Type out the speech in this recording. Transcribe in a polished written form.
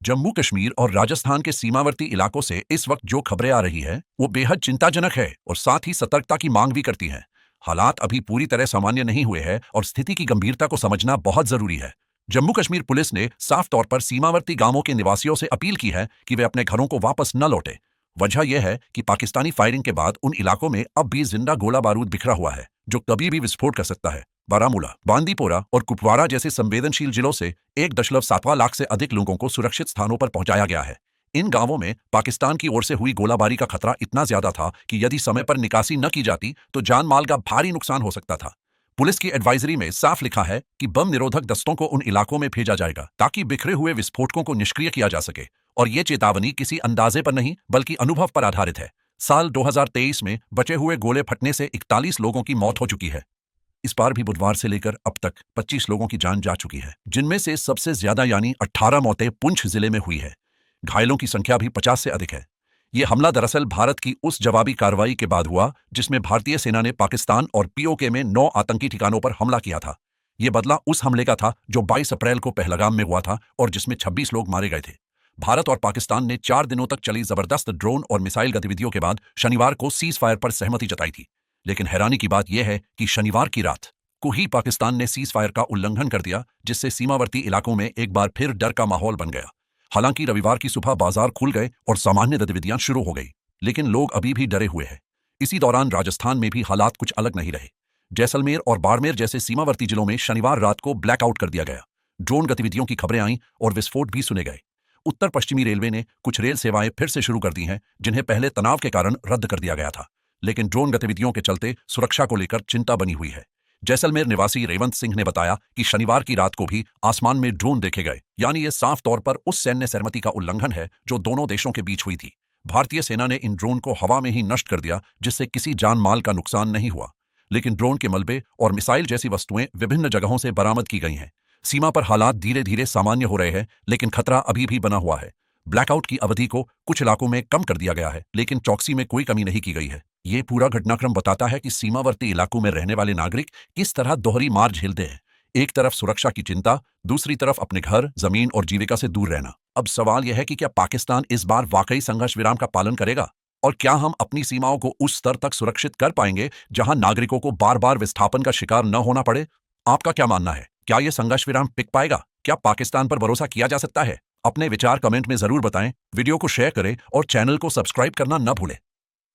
जम्मू कश्मीर और राजस्थान के सीमावर्ती इलाकों से इस वक्त जो खबरें आ रही है वो बेहद चिंताजनक है और साथ ही सतर्कता की मांग भी करती हैं। हालात अभी पूरी तरह सामान्य नहीं हुए हैं और स्थिति की गंभीरता को समझना बहुत जरूरी है। जम्मू कश्मीर पुलिस ने साफ तौर पर सीमावर्ती गांवों के निवासियों से अपील की है कि वे अपने घरों को वापस न लौटे। वजह यह है कि पाकिस्तानी फायरिंग के बाद उन इलाकों में अब भी जिंदा गोला बारूद बिखरा हुआ है जो कभी भी विस्फोट कर सकता है। बारामूला, बांदीपोरा और कुपवारा जैसे संवेदनशील जिलों से 1.7 लाख से अधिक लोगों को सुरक्षित स्थानों पर पहुंचाया गया है। इन गांवों में पाकिस्तान की ओर से हुई गोलाबारी का खतरा इतना ज्यादा था कि यदि समय पर निकासी न की जाती तो जान माल का भारी नुकसान हो सकता था। पुलिस की एडवाइजरी में साफ लिखा है कि बम निरोधक दस्तों को उन इलाकों में भेजा जाएगा ताकि बिखरे हुए विस्फोटकों को निष्क्रिय किया जा सके, और ये चेतावनी किसी अंदाजे पर नहीं बल्कि अनुभव पर आधारित है। साल 2023 में बचे हुए गोले फटने से 41 लोगों की मौत हो चुकी है। इस बार भी बुधवार से लेकर अब तक 25 लोगों की जान जा चुकी है, जिनमें से सबसे ज्यादा यानी 18 मौतें पुंछ जिले में हुई है। घायलों की संख्या भी 50 से अधिक है। ये हमला दरअसल भारत की उस जवाबी कार्रवाई के बाद हुआ जिसमें भारतीय सेना ने पाकिस्तान और पीओके में 9 आतंकी ठिकानों पर हमला किया था। ये बदला उस हमले का था जो 22 अप्रैल को पहलगाम में हुआ था और जिसमें 26 लोग मारे गए थे। भारत और पाकिस्तान ने 4 दिनों तक चली जबरदस्त ड्रोन और मिसाइल गतिविधियों के बाद शनिवार को सीज फायर पर सहमति जताई थी। लेकिन हैरानी की बात यह है कि शनिवार की रात को ही पाकिस्तान ने सीज फायर का उल्लंघन कर दिया, जिससे सीमावर्ती इलाकों में एक बार फिर डर का माहौल बन गया। हालांकि रविवार की सुबह बाजार खुल गए और सामान्य गतिविधियां शुरू हो गई, लेकिन लोग अभी भी डरे हुए हैं। इसी दौरान राजस्थान में भी हालात कुछ अलग नहीं रहे। जैसलमेर और बाड़मेर जैसे सीमावर्ती जिलों में शनिवार रात को ब्लैकआउट कर दिया गया। ड्रोन गतिविधियों की खबरें आईं और विस्फोट भी सुने गए। उत्तर पश्चिमी रेलवे ने कुछ रेल सेवाएं फिर से शुरू कर दी हैं, जिन्हें पहले तनाव के कारण रद्द कर दिया गया था, लेकिन ड्रोन गतिविधियों के चलते सुरक्षा को लेकर चिंता बनी हुई है। जैसलमेर निवासी रेवंत सिंह ने बताया कि शनिवार की रात को भी आसमान में ड्रोन देखे गए, यानी ये साफ तौर पर उस सैन्य सहमति का उल्लंघन है जो दोनों देशों के बीच हुई थी। भारतीय सेना ने इन ड्रोन को हवा में ही नष्ट कर दिया, जिससे किसी जान माल का नुकसान नहीं हुआ, लेकिन ड्रोन के मलबे और मिसाइल जैसी वस्तुएं विभिन्न जगहों से बरामद की गई हैं। सीमा पर हालात धीरे धीरे सामान्य हो रहे हैं, लेकिन खतरा अभी भी बना हुआ है। ब्लैकआउट की अवधि को कुछ इलाकों में कम कर दिया गया है, लेकिन चौकसी में कोई कमी नहीं की गई है। ये पूरा घटनाक्रम बताता है कि सीमावर्ती इलाकों में रहने वाले नागरिक किस तरह दोहरी मार झेलते हैं। एक तरफ सुरक्षा की चिंता, दूसरी तरफ अपने घर, जमीन और जीविका से दूर रहना। अब सवाल यह है कि क्या पाकिस्तान इस बार वाकई संघर्ष विराम का पालन करेगा, और क्या हम अपनी सीमाओं को उस स्तर तक सुरक्षित कर पाएंगे जहां नागरिकों को बार बार विस्थापन का शिकार न होना पड़े। आपका क्या मानना है? क्या यह संघर्ष विराम टिक पाएगा? क्या पाकिस्तान पर भरोसा किया जा सकता है? अपने विचार कमेंट में जरूर बताएं, वीडियो को शेयर करें और चैनल को सब्सक्राइब करना न भूलें।